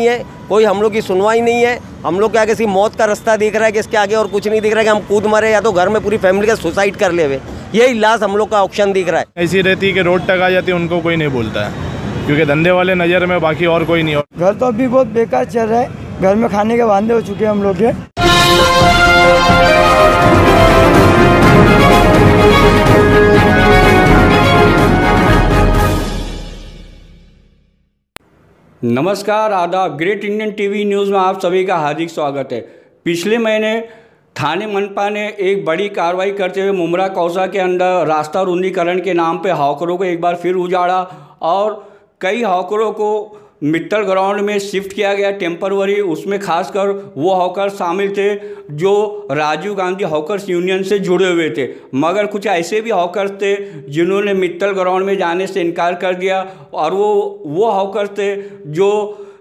है, कोई हम लोग की सुनवाई नहीं है। हम लोग क्या किसी मौत का रास्ता दिख रहा है कि इसके आगे और कुछ नहीं दिख रहा है कि हम कूद मरे या तो घर में पूरी फैमिली का सुसाइड कर ले हुए, यही लास्ट हम लोग का ऑप्शन दिख रहा है। ऐसी रहती कि रोड तक आ जाती, उनको कोई नहीं बोलता है क्योंकि धंधे वाले नज़र में, बाकी और कोई नहीं। घर तो अभी बहुत बेकार चल रहा है, घर में खाने के वांदे हो चुके हैं हम लोग के। नमस्कार, आदाब। ग्रेट इंडियन टीवी न्यूज़ में आप सभी का हार्दिक स्वागत है। पिछले महीने थाने मनपा ने एक बड़ी कार्रवाई करते हुए मुमरा कौसा के अंदर रास्ता रुंदीकरण के नाम पे हॉकरों को एक बार फिर उजाड़ा और कई हॉकरों को मित्तल ग्राउंड में शिफ्ट किया गया टेम्परवरी। उसमें खासकर वो हॉकर शामिल थे जो राजीव गांधी हॉकर्स यूनियन से जुड़े हुए थे, मगर कुछ ऐसे भी हॉकर्स थे जिन्होंने मित्तल ग्राउंड में जाने से इनकार कर दिया। और वो हॉकर्स थे जो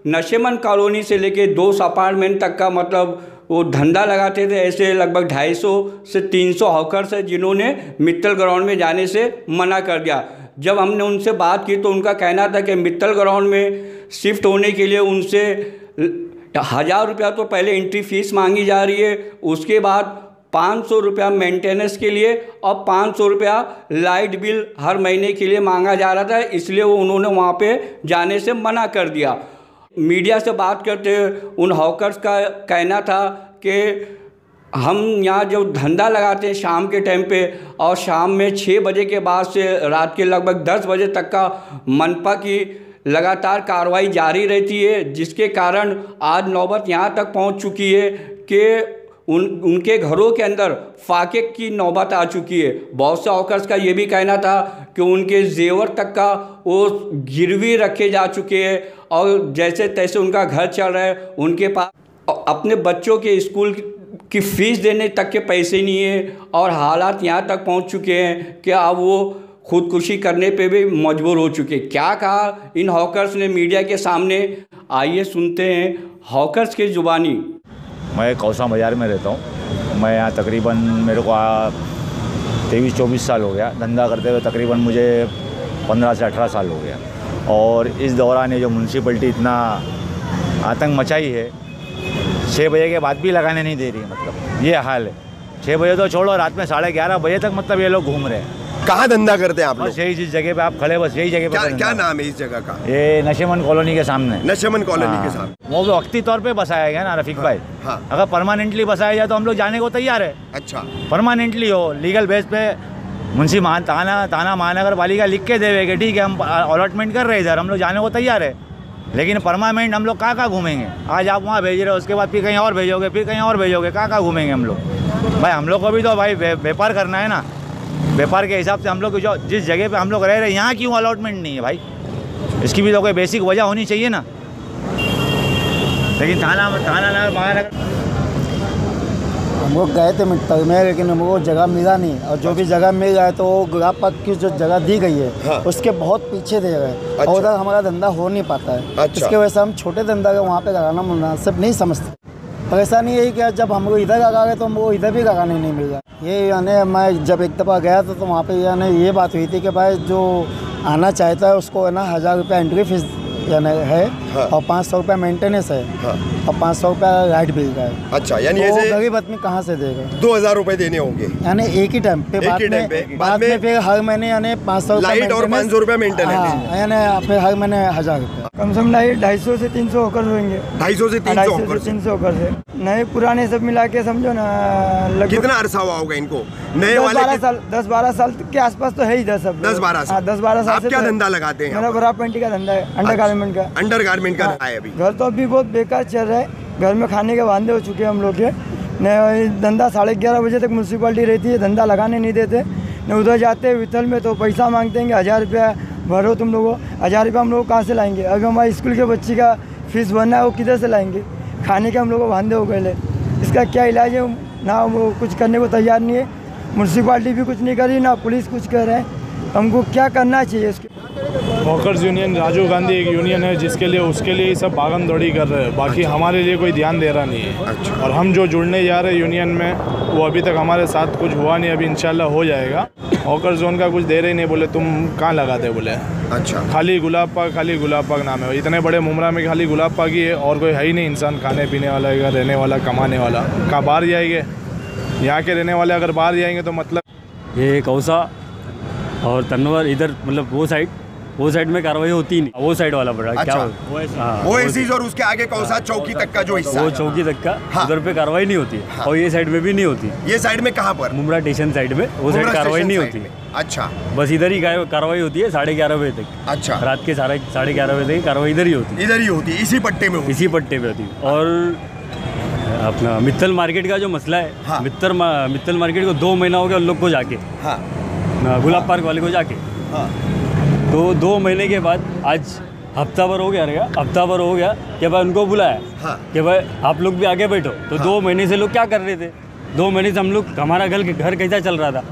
नशेमन कॉलोनी से लेके 2 अपार्टमेंट तक का मतलब वो धंधा लगाते थे। ऐसे लगभग 250 से 300 हॉकर्स हैं जिन्होंने मित्तल ग्राउंड में जाने से मना कर दिया। जब हमने उनसे बात की तो उनका कहना था कि मित्तल ग्राउंड में शिफ्ट होने के लिए उनसे 1000 रुपया तो पहले एंट्री फीस मांगी जा रही है, उसके बाद 500 रुपया मेंटेनेंस के लिए और 500 रुपया लाइट बिल हर महीने के लिए मांगा जा रहा था, इसलिए उन्होंने वहाँ पे जाने से मना कर दिया। मीडिया से बात करते हुए उन हॉकर्स का कहना था कि हम यहाँ जो धंधा लगाते हैं शाम के टाइम पे और शाम में 6 बजे के बाद से रात के लगभग 10 बजे तक का मनपा की लगातार कार्रवाई जारी रहती है, जिसके कारण आज नौबत यहाँ तक पहुँच चुकी है कि उनके घरों के अंदर फाके की नौबत आ चुकी है। बहुत से हॉकर्स का ये भी कहना था कि उनके जेवर तक का वो गिरवी रखे जा चुके हैं और जैसे तैसे उनका घर चल रहा है। उनके पास अपने बच्चों के स्कूल की फ़ीस देने तक के पैसे नहीं है और हालात यहाँ तक पहुँच चुके हैं कि अब वो खुदकुशी करने पे भी मजबूर हो चुके। क्या कहा इन हॉकर्स ने मीडिया के सामने, आइए सुनते हैं हॉकर्स के ज़ुबानी। मैं कौसा बाज़ार में रहता हूँ। मैं यहाँ तकरीबन मेरे को 23-24 साल हो गया धंधा करते हुए, तकरीबन मुझे 15 से 18 साल हो गया। और इस दौरान ये जो म्यूनसिपलिटी इतना आतंक मचाई है, 6 बजे के बाद भी लगाने नहीं दे रही है। मतलब ये हाल है। 6 बजे तो छोड़ो, रात में 11:30 बजे तक मतलब ये लोग घूम रहे हैं। कहाँ धंधा करते हैं आप लोग? बस यही जिस जगह पे आप खड़े, बस यही जगह पे। क्या नाम है इस जगह का? ये नशेमन कॉलोनी के सामने। नशेमन कॉलोनी के सामने। वो वक्ती तौर पे बसाया गया ना रफीक भाई। हाँ। अगर परमानेंटली बसाया जाए तो हम लोग जाने को तैयार है। अच्छा, परमानेंटली हो, लीगल बेस पे मुंशी थाना महानगर पालिका लिख के देवे ठीक है, हम अलॉटमेंट कर रहे हैं इधर, हम लोग जाने को तैयार है। लेकिन परमानेंट हम लोग कहाँ घूमेंगे? आज आप वहाँ भेज रहे हो, उसके बाद फिर कहीं और भेजोगे, फिर कहीं और भेजोगे, कहाँ घूमेंगे हम लोग? भाई हम लोग को भी तो भाई व्यापार करना है ना। व्यापार के हिसाब से हम लोग जो जिस जगह पे हम लोग रह रहे हैं यहाँ क्यों अलॉटमेंट नहीं है भाई? इसकी भी तो कोई बेसिक वजह होनी चाहिए ना। लेकिन थाना महानगर हम लोग गए थे मित्तल में, लेकिन हमको जगह मिला नहीं। और जो भी जगह मिल जाए तो गुलाब पार्क की जो जगह दी गई है, हाँ, उसके बहुत पीछे दे गए। अच्छा। और उधर हमारा धंधा हो नहीं पाता है। अच्छा। इसके वजह से हम छोटे धंधा का वहाँ पे लगाना मुनासिब नहीं समझते। परेशानी यही कि जब हम लोग इधर लगा गए तो हमको इधर भी लगाने नहीं मिल रहा। ये यानी मैं जब एक दफ़ा गया था तो वहाँ पे यानी ये बात हुई थी कि भाई जो आना चाहता है उसको है ना 1000 रुपया एंट्री फीस यानी है, हाँ, और 500 रुपया मेंटेनेंस है, हाँ, और 500 रुपया लाइट बिल का है। अच्छा, यानी तो ऐसे गरीब आदमी कहाँ से देगा? 2000 रुपये देने होंगे यानी एक ही टाइम पे। बाद में फिर हर महीने यानी 500 लाइट और 500 रुपया मेंटेनेंस, यानी फिर हर महीने 1000 रुपया। कम से कम 250 से 300 होकर होंगे। 250 से 300 होकर से नए पुराने सब मिला के समझो ना। कितना अरसा हुआ होगा इनको? नए वाले 10-12 साल के आसपास तो है ही। 10-12 साल। आप क्या धंधा लगाते हैं? मेरा बड़ा पेंटी का धंधा है, अंडर गारमेंट का है। अभी घर तो अभी बहुत बेकार चल रहा है, घर में खाने के वांदे हो चुके हैं हम लोग के। न धंधा 11:30 बजे तक म्यूनसिपालिटी रहती है, धंधा लगाने नहीं देते। न उधर जाते हैं विथल में तो पैसा मांगते हैं कि 1000 रुपया भरो तुम लोगों। 1000 रुपया हम लोग कहाँ से लाएंगे? अगर हमारे स्कूल के बच्ची का फीस भरना है वो किधर से लाएंगे? खाने के हम लोग को वांदे हो गए। इसका क्या इलाज है? ना वो कुछ करने को तैयार नहीं है, म्यूनसिपालिटी भी कुछ नहीं कर रही, ना पुलिस कुछ कर रहे हैं। हमको क्या करना चाहिए इसके? हॉकर्स यूनियन राजीव गांधी एक यूनियन है जिसके लिए उसके लिए ही सब भागम दौड़ी कर रहे हैं, बाकी हमारे लिए कोई ध्यान दे रहा नहीं है। और हम जो जुड़ने जा रहे हैं यूनियन में वो अभी तक हमारे साथ कुछ हुआ नहीं, अभी इंशाल्लाह हो जाएगा। हॉकर जोन का कुछ दे रहे ही नहीं, बोले तुम कहाँ लगाते बोले। अच्छा, खाली गुलाब पाक नाम है, इतने बड़े मुमरा में खाली गुलाब पाक ही है और कोई है ही नहीं इंसान खाने पीने वाला, रहने वाला, कमाने वाला। कहाँ बाहर जाएंगे? यहाँ के रहने वाले अगर बाहर जाएंगे तो मतलब ये कौसा और तनवर इधर मतलब वो साइड में कार्रवाई होती ही नहीं, वो साइड वाला पड़ा। अच्छा। क्या ओएसिस और उसके आगे कौसा चौकी तक का जो हिस्सा वो है, चौकी तक का हाँ। उधर पे कार्रवाई नहीं होती है। और ये साइड में भी नहीं होती। ये साइड में कहाँ पर? मुमरा स्टेशन साइड में वो साइड कार्रवाई नहीं होती। अच्छा, बस इधर ही कार्रवाई होती है 11:30 बजे तक। अच्छा, रात के 11:30 बजे तक कार्रवाई इधर ही होती है, इधर ही होती है, इसी पट्टे में होती है। इसी पट्टे पे होती है। और अपना मित्तल मार्केट का जो मसला है, हाँ। मित्तल मार्केट को 2 महीना हो गया उन लोग को जाके, हाँ, गुलाब पार्क वाले को जाके। हाँ, तो 2 महीने के बाद आज हफ्ता भर हो गया कि भाई उनको बुलाया, हाँ। कि भाई आप लोग भी आगे बैठो। तो 2 महीने से लोग क्या कर रहे थे? 2 महीने से हम लोग हमारा घर कैसा चल रहा था,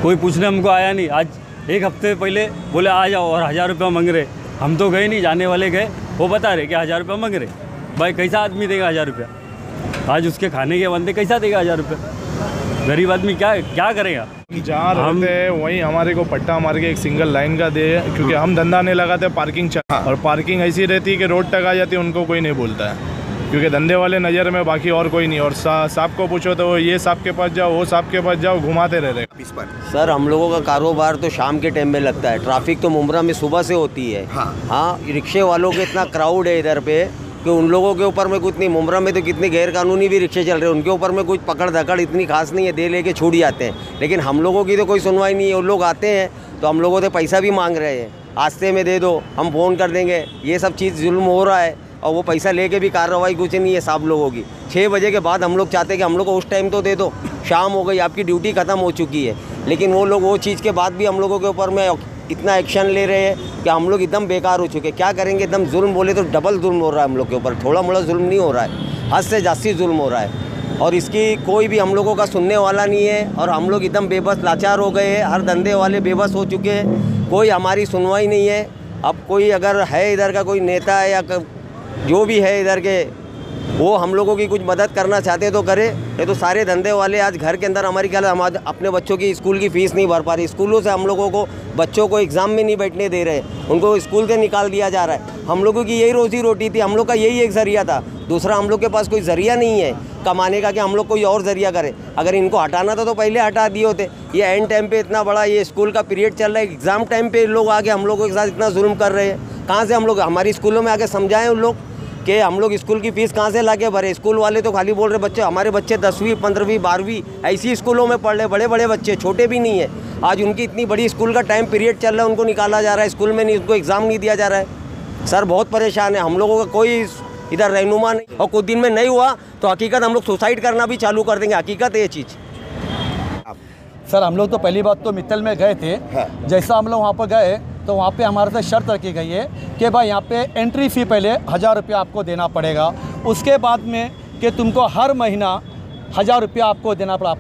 कोई पूछने हमको आया नहीं। आज 1 हफ्ते पहले बोले आ जाओ और 1000 रुपया मांग रहे। हम तो गए नहीं, जाने वाले गए, वो बता रहे कि 1000 रुपया मांग रहे। भाई कैसा आदमी देगा 1000 रुपया? आज उसके खाने के बंदे कैसा देगा 1000 रुपया? गरीब आदमी क्या करेगा? जहाँ रहते हैं वहीं हमारे को पट्टा मार के एक सिंगल लाइन का दे, क्योंकि हम धंधा नहीं लगाते, पार्किंग और पार्किंग ऐसी रहती है कि रोड तक आ जाती है, उनको कोई नहीं बोलता है, क्योंकि धंधे वाले नज़र में, बाकी और कोई नहीं। और साहब को पूछो तो ये साहब के पास जाओ, वो साहब के पास जाओ, घुमाते रह रहे। इस पर सर हम लोगों का कारोबार तो शाम के टाइम में लगता है, ट्रैफिक तो मुमरा में सुबह से होती है। हाँ, रिक्शे वालों के इतना क्राउड है इधर पे कि उन लोगों के ऊपर में कुछ नहीं। मुमरा में तो कितने गैर कानूनी भी रिक्शे चल रहे हैं, उनके ऊपर में कुछ पकड़ धकड़ इतनी खास नहीं है, दे लेके छूट जाते हैं। लेकिन हम लोगों की तो कोई सुनवाई नहीं है। वो लोग आते हैं तो हम लोगों से पैसा भी मांग रहे हैं, आस्ते में दे दो, हम फ़ोन कर देंगे। ये सब चीज़ जुल्म हो रहा है और वो पैसा लेके भी कार्रवाई कुछ नहीं है साहब लोगों की। 6 बजे के बाद हम लोग चाहते हैं कि हम लोग को उस टाइम तो दे दो, शाम हो गई, आपकी ड्यूटी ख़त्म हो चुकी है। लेकिन वो लोग वो चीज़ के बाद भी हम लोगों के ऊपर में इतना एक्शन ले रहे हैं कि हम लोग एकदम बेकार हो चुके। क्या करेंगे? एकदम जुल्म बोले तो डबल जुल्म हो रहा है हम लोग के ऊपर, थोड़ा मोड़ा जुल्म नहीं हो रहा है, हद से जास्ती जुल्म हो रहा है। और इसकी कोई भी हम लोगों का सुनने वाला नहीं है और हम लोग एकदम बेबस लाचार हो गए हैं। हर धंधे वाले बेबस हो चुके हैं, कोई हमारी सुनवाई नहीं है। अब कोई अगर है इधर का कोई नेता है या जो भी है इधर के, वो हम लोगों की कुछ मदद करना चाहते तो करे। ये तो सारे धंधे वाले आज घर के अंदर हमारी क्या, हम आज अपने बच्चों की स्कूल की फ़ीस नहीं भर पा रही, स्कूलों से हम लोगों को बच्चों को एग्ज़ाम में नहीं बैठने दे रहे, उनको स्कूल से निकाल दिया जा रहा है। हम लोगों की यही रोज़ी रोटी थी, हम लोग का यही एक ज़रिया था, दूसरा हम लोग के पास कोई ज़रिया नहीं है कमाने का कि हम लोग कोई और ज़रिया करें। अगर इनको हटाना था तो पहले हटा दिए होते। ये एंड टाइम पे इतना बड़ा ये स्कूल का पीरियड चल रहा है, एग्ज़ाम टाइम पे लोग आके हम लोगों के साथ इतना जुल्म कर रहे हैं। कहाँ से हम लोग हमारी स्कूलों में आके समझाएं उन लोग कि हम लोग स्कूल की फ़ीस कहाँ से ला के भरे? स्कूल वाले तो खाली बोल रहे बच्चे, हमारे बच्चे 10वीं 15वीं 12वीं ऐसी स्कूलों में पढ़ रहे, बड़े बड़े बच्चे, छोटे भी नहीं है। आज उनकी इतनी बड़ी स्कूल का टाइम पीरियड चल रहा है, उनको निकाला जा रहा है स्कूल में, नहीं उनको एग्ज़ाम नहीं दिया जा रहा है। सर बहुत परेशान है, हम लोगों का कोई इधर रहनुमा नहीं। और कुछ दिन में नहीं हुआ तो हकीकत हम लोग सुसाइड करना भी चालू कर देंगे, हकीकत है ये चीज़। सर हम लोग तो पहली बात तो मित्तल में गए थे, जैसा हम लोग वहाँ पर गए तो वहाँ पे हमारे से शर्त रखी गई है कि भाई यहाँ पे एंट्री फ़ी पहले 1000 रुपया आपको देना पड़ेगा, उसके बाद में कि तुमको हर महीना 1000 रुपया आपको देना पड़ा,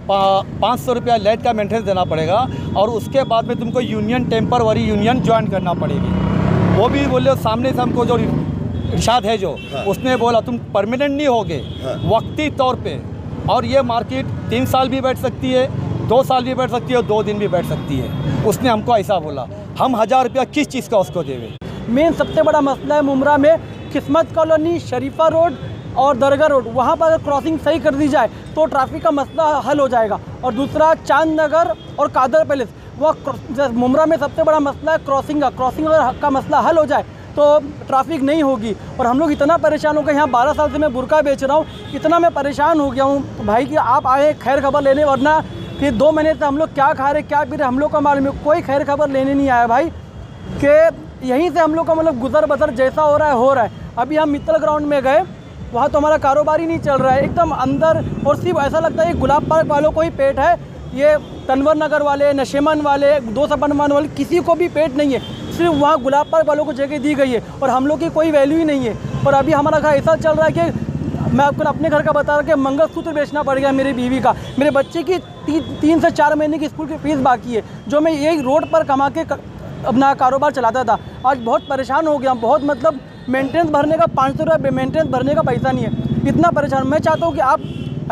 500 रुपया लाइट का मेंटेनेंस देना पड़ेगा, और उसके बाद में तुमको यूनियन टेम्परवरी यूनियन ज्वाइन करना पड़ेगी। वो भी बोले सामने से हमको जो इरशाद है जो उसने बोला तुम परमानेंट नहीं होगे, वक्ती तौर पर, और ये मार्केट 3 साल भी बैठ सकती है, 2 साल भी बैठ सकती है और 2 दिन भी बैठ सकती है। उसने हमको ऐसा बोला। हम 1000 रुपया किस चीज़ का उसको देवे? मेन सबसे बड़ा मसला है मुमरा में किस्मत कॉलोनी, शरीफा रोड और दरगाह रोड, वहाँ पर अगर क्रॉसिंग सही कर दी जाए तो ट्रैफिक का मसला हल हो जाएगा। और दूसरा चांद नगर और कादर पैलेस, वह मुमरा में सबसे बड़ा मसला है क्रॉसिंग का। क्रॉसिंग अगर का मसला हल हो जाए तो ट्रैफिक नहीं होगी। और हम लोग इतना परेशान हो गए, यहाँ 12 साल से मैं बुर्का बेच रहा हूँ, इतना मैं परेशान हो गया हूँ भाई कि आप आए खैर खबर लेने, वरना फिर 2 महीने से हम लोग क्या खा रहे क्या पी रहे हम लोग का मालूम है, कोई खैर खबर लेने नहीं आया भाई। कि यहीं से हम लोग का मतलब गुजर बसर जैसा हो रहा है। अभी हम मित्तल ग्राउंड में गए, वहाँ तो हमारा कारोबार ही नहीं चल रहा है, एकदम अंदर, और सिर्फ ऐसा लगता है गुलाब पार्क वालों को ही पेट है, ये तनवर नगर वाले, नशेमन वाले, 2 सपनमान वाले, किसी को भी पेट नहीं है। सिर्फ वहाँ गुलाब पार्क वालों को जगह दी गई है और हम लोग की कोई वैल्यू ही नहीं है। और अभी हमारा घर ऐसा चल रहा है कि मैं आपको अपने घर का बता रहा कि मंगलसूत्र बेचना पड़ गया मेरी बीवी का, मेरे बच्चे की 3 से 4 महीने की स्कूल की फीस बाकी है, जो मैं यही रोड पर कमा के अपना कारोबार चलाता था। आज बहुत परेशान हो गया, बहुत मतलब मेंटेनेंस भरने का 500 रुपये मेंटेनेंस भरने का पैसा नहीं है, इतना परेशान। मैं चाहता हूँ कि आप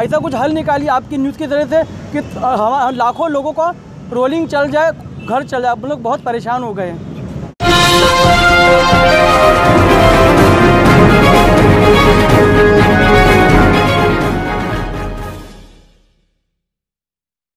ऐसा कुछ हल निकालिए आपकी न्यूज़ के ज़रिए से कि हम लाखों लोगों का रोलिंग चल जाए, घर चल जाए। हम लोग बहुत परेशान हो गए हैं।